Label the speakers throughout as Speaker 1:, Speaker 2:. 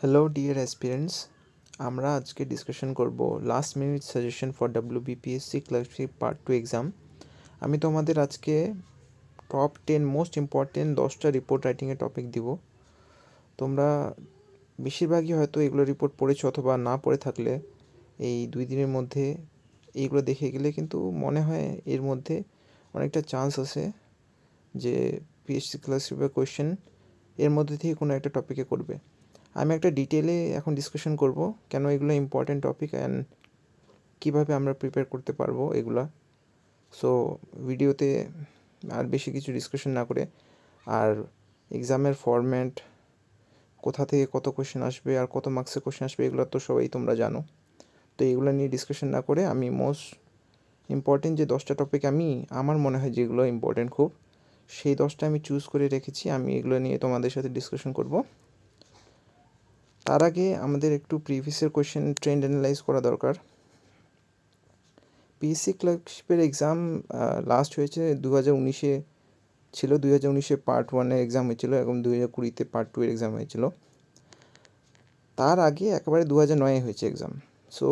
Speaker 1: Hello dear aspirants, আমরা আজকে discussion করব last minute suggestion for WBPSC clerkship part 2 exam. আমি তোমাদের আজকে টপ 10 মোস্ট ইম্পর্টেন্ট 10টা রিপোর্ট রাইটিংয়ের টপিক দিব। তোমরা বেশিরভাগই হয়তো এগুলো রিপোর্ট পড়েছো, অথবা না পড়ে থাকলে এই 2 দিনের মধ্যে এইগুলো দেখে গেলে কিন্তু মনে হয় এর মধ্যে অনেকটা চান্স আছে যে পিএসসি ক্লার্কশিপের কোয়েশ্চেন এর মধ্যে থেকে কোনো একটা টপিকে করবে। আমি একটা ডিটেলে এখন ডিসকাশন করব কেন এগুলো ইম্পর্টেন্ট টপিক অ্যান্ড কীভাবে আমরা প্রিপেয়ার করতে পারবো এগুলা। সো ভিডিওতে আর বেশি কিছু ডিসকাশন না করে, আর এক্সামের ফরম্যাট, কোথা থেকে কত কোয়েশ্চেন আসবে আর কত মার্কসের কোয়েশ্চেন আসবে এগুলো তো সবাই তোমরা জানো। তো এগুলো নিয়ে ডিসকাশন না করে আমি মোস্ট ইম্পর্টেন্ট যে 10টা টপিক আমার মনে হয় যেগুলো ইম্পর্টেন্ট খুব, সেই 10টা আমি চুজ করে রেখেছি। আমি এগুলো নিয়ে তোমাদের সাথে ডিসকাশন করব। তার আগে আমাদের একটু প্রিভিয়াসের কোয়েশ্চেন ট্রেন্ড অ্যানালাইজ করা দরকার। পিএসসি ক্লার্কশিপের এক্সাম লাস্ট হয়েছে 2019-এ ছিল। 2019-এ পার্ট 1-এর এক্সাম হয়েছিল এবং 2020-তে পার্ট 2-এর এক্সাম হয়েছিল। তার আগে একেবারে 2009-এ হয়েছে এক্সাম। সো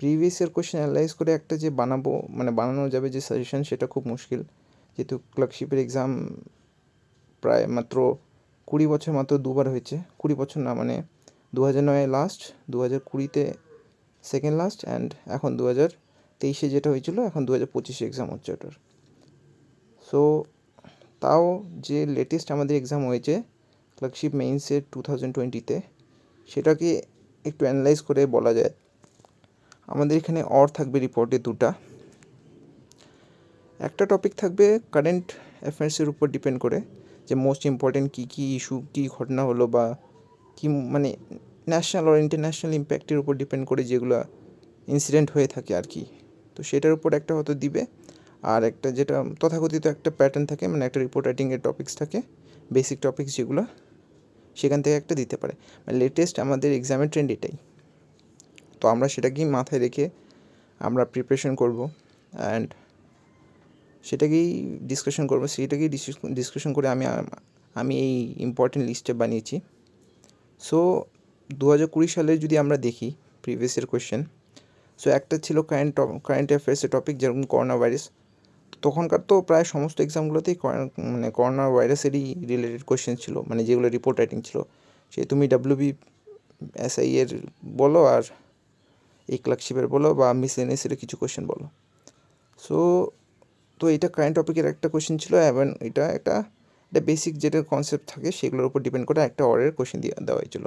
Speaker 1: প্রিভিয়াসের কোয়েশ্চেন অ্যানালাইজ করে একটা যে বানানো যাবে যে সাজেশন, সেটা খুব মুশকিল, যেহেতু ক্লার্কশিপের এক্সাম প্রায় মাত্র 20 বছর মাত্র দুবার হয়েছে। 20 বছর না, 2009-এ লাস্ট, 2020-তে সেকেন্ড লাস্ট, অ্যান্ড এখন 2023-এ যেটা হয়েছিল, এখন 2025-এ এক্সাম হচ্ছে ওটার। সো তাও যে লেটেস্ট আমাদের এক্সাম হয়েছে ক্লার্কশিপ মেইনসের 2020-তে, সেটাকে একটু অ্যানালাইজ করে বলা যায়। আমাদের এখানে থাকবে রিপোর্টে 2টা। একটা টপিক থাকবে কারেন্ট অ্যাফেয়ার্সের উপর ডিপেন্ড করে, যে মোস্ট ইম্পর্টেন্ট কী ইস্যু, কী ঘটনা হলো, বা কী ন্যাশনাল আর ইন্টারন্যাশনাল ইম্প্যাক্টের উপর ডিপেন্ড করে যেগুলো ইনসিডেন্ট হয়ে থাকে আর কি। তো সেটার উপর একটা হয়তো দিবে। আর একটা যেটা তথাকথিত একটা প্যাটার্ন থাকে, একটা রিপোর্ট রাইটিংয়ের টপিকস থাকে, বেসিক টপিকস যেগুলো, সেখান থেকে একটা দিতে পারে। লেটেস্ট আমাদের এক্সামের ট্রেন্ড এটাই। তো আমরা সেটাকেই মাথায় রেখে আমরা প্রিপারেশন করব, অ্যান্ড সেটাকেই ডিসকাশন করে আমি এই ইম্পর্টেন্ট লিস্টে বানিয়েছি। সো 2020 সালে যদি আমরা দেখি প্রিভিয়াসের কোয়েশ্চেন, সো একটা ছিল কারেন্ট অ্যাফেয়ার্সের টপিক, যেরকম করোনা ভাইরাস। তখনকার তো প্রায় সমস্ত এক্সামগুলোতেই করোনা ভাইরাসেরই রিলেটেড কোয়েশ্চেন ছিল, যেগুলো রিপোর্ট রাইটিং ছিল। সে তুমি WBSI এর বলো, আর এই ক্লার্কশিপের বলো, বা মিসলেনিয়াসের কিছু কোয়েশ্চেন বলো। সো তো এটা কারেন্ট টপিকের একটা কোয়েশ্চেন ছিল, এবং এটা একটা বেসিক যেটা কনসেপ্ট থাকে সেগুলোর উপর ডিপেন্ড করে একটা অর্ডারের কোয়েশ্চেন দেওয়া হয়েছিল।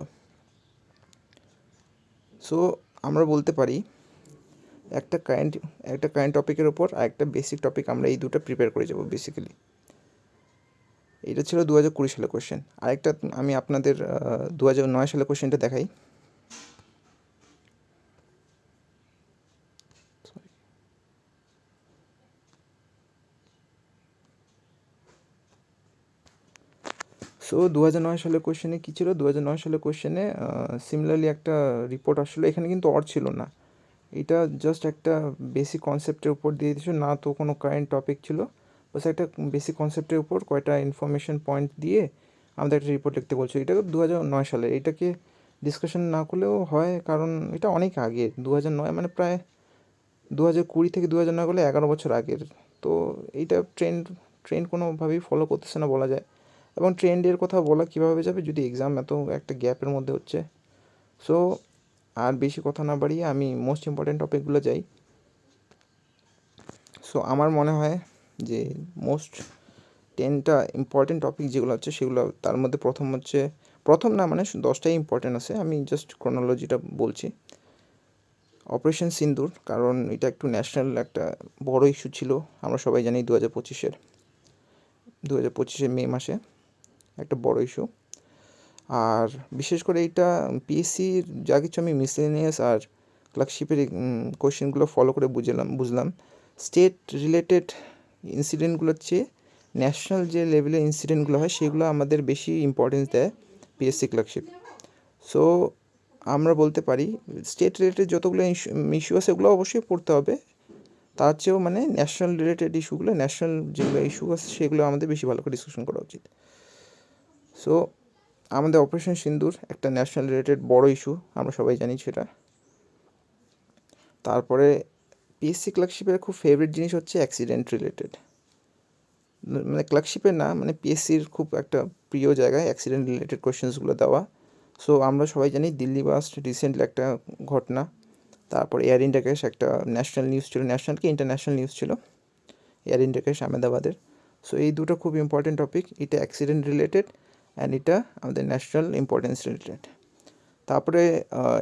Speaker 1: সো আমরা বলতে পারি একটা কারেন্ট টপিকের ওপর আর একটা বেসিক টপিক, আমরা এই দুটো প্রিপেয়ার করে যাব বেসিক্যালি। এটা ছিল 2020 সালের কোয়েশ্চেন। আরেকটা আমি আপনাদের 2009 সালের কোয়েশ্চেনটা দেখাই। সো 2009 সালের কোয়েশ্চেনে কী ছিল? 2009 সালের কোয়েশ্চেনে সিমিলারলি একটা রিপোর্ট আসলো। এখানে কিন্তু ছিল না, এটা জাস্ট একটা বেসিক কনসেপ্টের উপর দিয়ে দিয়েছিল, না তো কোনো কারেন্ট টপিক ছিল, বাস একটা বেসিক কনসেপ্টের উপর কয়টা ইনফরমেশন পয়েন্ট দিয়ে আমাদের একটা রিপোর্ট লিখতে বলছো। এটা 2009 সালে, এটাকে ডিসকাশন না করলেও হয়, কারণ এটা অনেক আগে। 2009 প্রায় 2020 থেকে 2009 হলে 11 বছর আগের। তো এইটা ট্রেন্ড কোনোভাবেই ফলো করতেছে না বলা যায়। এবং ট্রেন্ডের কথা বলা কীভাবে যাবে যদি এক্সাম এত একটা গ্যাপের মধ্যে হচ্ছে। সো আর বেশি কথা না বাড়িয়ে আমি মোস্ট ইম্পর্টেন্ট টপিকগুলো যাই। সো আমার মনে হয় যে মোস্ট 10টা ইম্পর্টেন্ট টপিক যেগুলো হচ্ছে সেগুলো, তার মধ্যে প্রথম না, 10টাই ইম্পর্টেন্ট আছে। আমি জাস্ট ক্রোনোলজিটা বলছি। অপারেশন সিন্দুর, কারণ এটা একটু ন্যাশনাল একটা বড় ইস্যু ছিল, আমরা সবাই জানি 2025-এর মে মাসে একটা বড় ইস্যু। আর বিশেষ করে এইটা পিএসসির যা কিছু আমি মিসলেনিয়াস আর ক্লার্কশিপের কোয়েশ্চেনগুলো ফলো করে বুঝলাম স্টেট রিলেটেড ইনসিডেন্টগুলোর চেয়ে ন্যাশনাল যে লেভেলের ইনসিডেন্টগুলো হয় সেগুলো আমাদের বেশি ইম্পর্টেন্স দেয় পিএসসি ক্লার্কশিপ। সো আমরা বলতে পারি স্টেট রিলেটেড যতগুলো ইস্যু আছে সেগুলো অবশ্যই পড়তে হবে, তার চেয়েও ন্যাশনাল রিলেটেড ইস্যুগুলো, ন্যাশনাল যেগুলো ইস্যু আছে সেগুলো আমাদের বেশি ভালো করে ডিসকাশন করা উচিত। সো আমাদের অপারেশন সিন্দুর একটা ন্যাশনাল রিলেটেড বড় ইস্যু, আমরা সবাই জানি সেটা। তারপরে পিএসসি ক্লার্কশিপের খুব ফেভারিট জিনিস হচ্ছে অ্যাক্সিডেন্ট রিলেটেড, মানে ক্লার্কশিপের না, মানে পিএসসির খুব একটা প্রিয় জায়গায় অ্যাক্সিডেন্ট রিলেটেড কোয়েশ্চেন্সগুলো দেওয়া। সো আমরা সবাই জানি দিল্লি বাস্ট রিসেন্টলি একটা ঘটনা, তারপর এয়ার ইন্ডিয়া ক্র্যাশ একটা ন্যাশনাল নিউজ ছিল, ন্যাশনাল কি ইন্টারন্যাশনাল নিউজ ছিল, এয়ার ইন্ডিয়া ক্র্যাশ আহমেদাবাদের। সো এই দুটো খুব ইম্পর্টেন্ট টপিক, এটা অ্যাক্সিডেন্ট রিলেটেড অ্যান্ড এটা আমাদের ন্যাশনাল ইম্পর্টেন্স রিলেটেড। তারপরে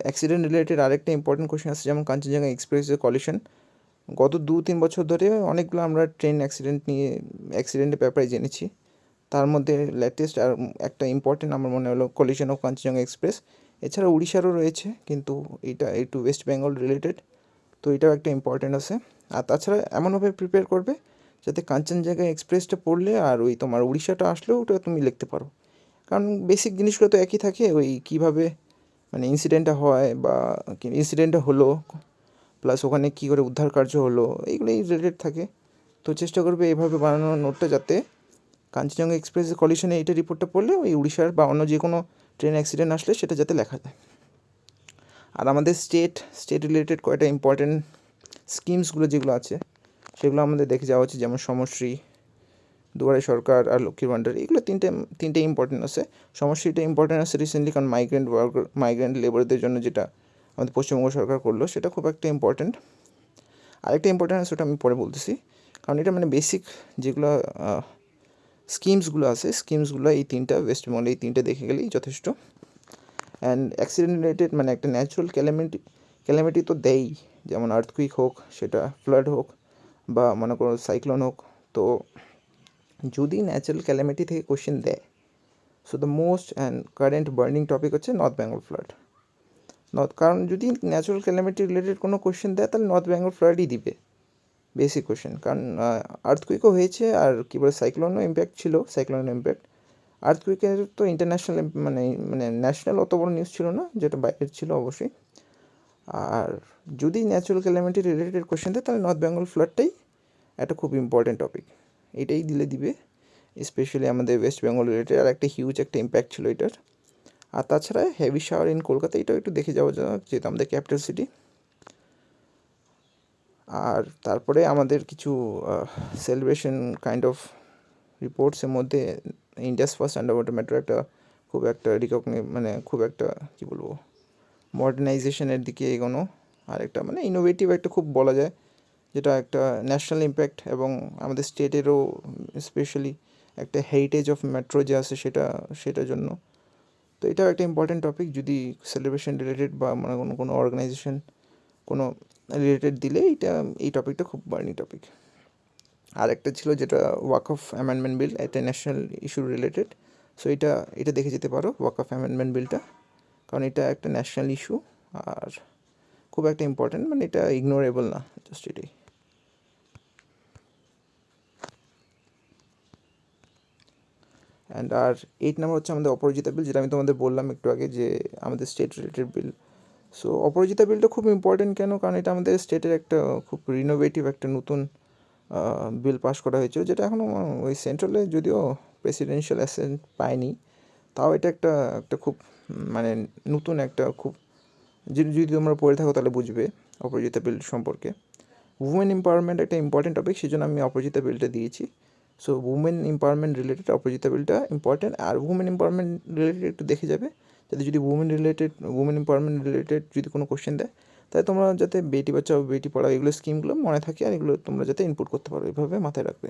Speaker 1: অ্যাক্সিডেন্ট রিলেটেড আরেকটা ইম্পর্টেন্ট কোয়েশ্চেন আছে, যেমন কাঞ্চনজঙ্ঘা এক্সপ্রেসের কলিশন। গত 2-3 বছর ধরে অনেকগুলো আমরা ট্রেন অ্যাক্সিডেন্টের ব্যাপারে জেনেছি। তার মধ্যে লেটেস্ট আর একটা ইম্পর্টেন্ট আমার মনে হলো কলিশন অফ কাঞ্চনজঙ্ঘা এক্সপ্রেস। এছাড়া উড়িষ্যারও রয়েছে, কিন্তু এটা একটু ওয়েস্ট বেঙ্গল রিলেটেড, তো এটাও একটা ইম্পর্টেন্ট আছে। আর তাছাড়া এমনভাবে প্রিপেয়ার করবে যাতে কাঞ্চনজঙ্ঘা এক্সপ্রেসটা পড়লে আর ওই তোমার উড়িষ্যাটা আসলেও ওটা তুমি লিখতে পারো, কারণ বেসিক জিনিসগুলো তো একই থাকে, ওই কীভাবে মানে ইনসিডেন্টটা হয় বা ইনসিডেন্টটা হলো, প্লাস ওখানে কী করে উদ্ধার কার্য হলো, এইগুলোই রিলেটেড থাকে। তো চেষ্টা করবে এইভাবে বানানো নোটটা, যাতে কাঞ্চনজঙ্ঘা এক্সপ্রেসের কলিশনে এইটা রিপোর্টটা পড়লে ওই উড়িষ্যার বা অন্য যে কোনো ট্রেন অ্যাক্সিডেন্ট আসলে সেটা যাতে লেখা যায়। আর আমাদের স্টেট রিলেটেড কয়েকটা ইম্পর্টেন্ট স্কিমসগুলো যেগুলো আছে সেগুলো আমাদের দেখে যাওয়া উচিত, যেমন সমশ্রী, দুয়ারে সরকার আর লক্ষ্মীর ভাণ্ডার, এগুলো তিনটে ইম্পর্টেন্ট আছে। সমশ্রীটা ইম্পর্টেন্ট আছে রিসেন্টলি, কারণ মাইগ্রেন্ট লেবারদের জন্য যেটা আমাদের পশ্চিমবঙ্গ সরকার করলো সেটা খুব একটা ইম্পর্টেন্ট। আরেকটা ইম্পর্টেন্ট আছে, ওটা আমি পরে বলতেছি, কারণ এটা মানে বেসিক যেগুলো স্কিমসগুলো আছে, স্কিমসগুলো এই তিনটা ওয়েস্ট বেঙ্গলে এই তিনটে দেখে গেলেই যথেষ্ট। অ্যান্ড অ্যাক্সিডেন্ট রিলেটেড মানে একটা ন্যাচারাল ক্যালামিটি তো দেয়ই, যেমন আর্থকুইক হোক, সেটা ফ্লাড হোক, বা মনে করো সাইক্লোন হোক। তো যদি ন্যাচারাল ক্যালামিটি থেকে কোশ্চেন দেয়, so the most and current burning topic হচ্ছে নর্থ বেঙ্গল ফ্লাড। কারণ যদি ন্যাচারাল ক্যালামিটি রিলেটেড কোনো কোশ্চেন দেয় তাহলে নর্থ বেঙ্গল ফ্লাডই দিবে বেসিক কোশ্চেন, কারণ আর্থকুইকও হয়েছে আর কী বলে সাইক্লোনও ইম্প্যাক্ট ছিল, সাইক্লোনের ইম্প্যাক্ট। আর্থকুইকের তো ইন্টারন্যাশনাল মানে ন্যাশনাল অত বড় নিউজ ছিল না, যেটা বাইরের ছিল অবশ্যই। আর যদি ন্যাচারাল ক্যালামিটি রিলেটেড কোশ্চেন দেয় তাহলে নর্থ বেঙ্গল ফ্লাডটাই একটা খুব ইম্পর্টেন্ট টপিক, এটাই দিবে। স্পেশালি আমাদের ওয়েস্ট বেঙ্গল রিলেটেড আর একটা হিউজ একটা ইম্প্যাক্ট ছিল এটার। আর তাছাড়া হেভি শাওয়ার ইন কলকাতা, এটাও একটু দেখে যাওয়া যাক, যেহেতু আমাদের ক্যাপিটাল সিটি। আর তারপরে আমাদের কিছু সেলিব্রেশন কাইন্ড অফ রিপোর্টসের মধ্যে India's first under water metro একটা খুব একটা মানে খুব একটা কী বলবো মডার্নাইজেশনের দিকে এগোনো, আর একটা মানে ইনোভেটিভ একটা খুব বলা যায়, যেটা একটা ন্যাশনাল ইম্প্যাক্ট এবং আমাদের স্টেটেরও স্পেশালি একটা হেরিটেজ অফ মেট্রো যে আছে সেটার জন্য। তো এটাও একটা ইম্পর্টেন্ট টপিক, যদি সেলিব্রেশন রিলেটেড বা মানে কোনো অর্গানাইজেশন কোনো রিলেটেড দিলে এই টপিকটা খুব বার্নিং টপিক। আর একটা ছিল যেটা ওয়াকফ অ্যামেন্ডমেন্ট বিল, একটা ন্যাশনাল ইস্যু রিলেটেড। সো এটা দেখে যেতে পারো ওয়াকফ অ্যামেন্ডমেন্ট বিলটা, কারণ এটা একটা ন্যাশনাল ইস্যু আর খুব একটা ইম্পর্টেন্ট, মানে এটা ইগনোরেবল না, জাস্ট এটাই। অ্যান্ড আর 8 নাম্বার হচ্ছে আমাদের অপরাজিতা বিল, যেটা আমি তোমাদের বললাম একটু আগে যে আমাদের স্টেট রিলেটেড বিল। সো অপরাজিতা বিলটা খুব ইম্পর্টেন্ট কেন, কারণ এটা আমাদের স্টেটের একটা খুব রিনোভেটিভ একটা নতুন বিল পাস করা হয়েছিল, যেটা এখনও ওই সেন্ট্রালে যদিও প্রেসিডেন্সিয়াল অ্যাসেন্ট পায়নি, তাও এটা একটা খুব মানে নতুন একটা খুব, যদি তোমরা পড়ে থাকো তাহলে বুঝবে অপরাজিতা বিল সম্পর্কে। উমেন এম্পাওয়ারমেন্ট একটা ইম্পর্টেন্ট টপিক, সেই জন্য আমি অপরাজিতা বিলটা দিয়েছি। সো উমেন এম্পাওয়ারমেন্ট রিলেটেড অপরাজিতা বিলটা ইম্পর্টেন্ট। আর উমেন এম্পাওয়ারমেন্ট রিলেটেড একটু দেখে যাবে, যাতে যদি উমেন এম্পাওয়ারমেন্ট রিলেটেড যদি কোনো কোশ্চেন দেয়, তাই তোমরা যাতে বেটি বাঁচাও বেটি পড়াও এগুলো স্কিমগুলো মনে থাকে, আর এগুলো তোমরা যাতে ইনপুট করতে পারো, এইভাবে মাথায় রাখবে।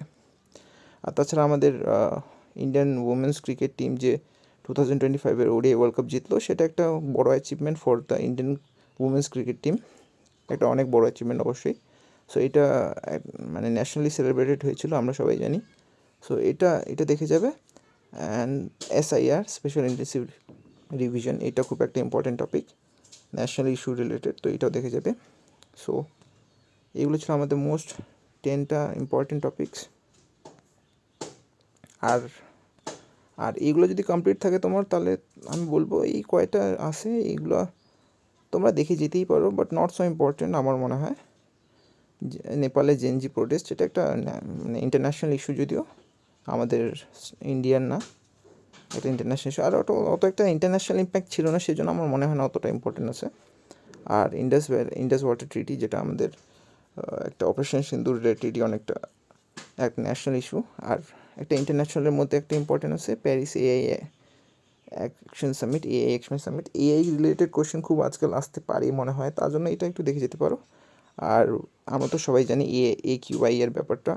Speaker 1: আর তাছাড়া আমাদের ইন্ডিয়ান উমেন্স ক্রিকেট টিম যে 2025 ওডিআই ওয়ার্ল্ড কাপ জিতলো, সেটা একটা বড় achievement for the Indian women's cricket team, একটা অনেক বড় অ্যাচিভমেন্ট অবশ্যই। সো এটা মানে ন্যাশনালি সেলিব্রেটেড হয়েছিল, আমরা সবাই জানি। সো এটা দেখে যাবে। And SIR special intensive revision, এটা খুব একটা important topic, national issue related, তো এটাও দেখে যাবে। সো এগুলো ছিল আমাদের মোস্ট 10টা ইম্পর্টেন্ট টপিকস। আর এইগুলো যদি কমপ্লিট থাকে তোমার, তাহলে আমি বলবো এই কয়টা আছে এইগুলো তোমরা দেখে যেতেই পারো, বাট নট সো ইম্পর্টেন্ট আমার মনে হয়। নেপালে জেনজি প্রোটেস্ট, এটা একটা মানে ইন্টারন্যাশনাল ইস্যু, যদিও আমাদের ইন্ডিয়ান না, একটা ইন্টারন্যাশনাল ইস্যু, আর অত একটা ইন্টারন্যাশনাল ইম্প্যাক্ট ছিল না, সেই জন্য আমার মনে হয় না অতটা ইম্পর্টেন্ট আছে। আর ইন্ডাস ওয়াটার ট্রিটি, যেটা আমাদের একটা অপারেশন সিন্দুর ট্রিটি, অনেকটা একটা ন্যাশনাল ইস্যু। আর একটা ইন্টারন্যাশনালের মধ্যে একটা ইম্পর্টেন্ট আছে Paris AI action summit, AI action summit. AI related question খুব আজকাল আসতে পারে মনে হয়, তার জন্য এটা একটু দেখে যেতে পারো। আর আমরা তো সবাই জানি AQI এর ব্যাপারটা,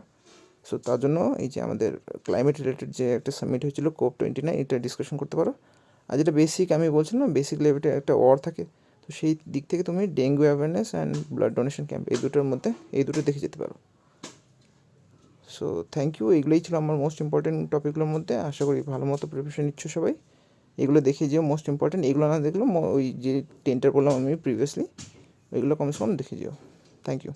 Speaker 1: সো তার জন্য এই যে আমাদের ক্লাইমেট রিলেটেড যে একটা সামিট হয়েছিল COP29, এটা ডিসকাশন করতে পারো। আর যেটা বেসিক আমি বলছিলাম, বেসিক লেভেলে একটা ওয়ার থাকে, তো সেই দিক থেকে তুমি dengue awareness and blood donation camp, এই দুটো দেখে যেতে পারো। সো থ্যাংক ইউ, এগুলোই ছিল আমার মোস্ট ইম্পর্টেন্ট টপিকগুলোর মধ্যে। আশা করি ভালো মতো প্রিপারেশন নিচ্ছ সবাই। এগুলো দেখে যেও, মোস্ট ইম্পর্টেন্ট। এগুলো না দেখলেও ওই যে 10টা বললাম আমি প্রিভিয়াসলি, ওইগুলো কমসে কম দেখে যেও। Thank you.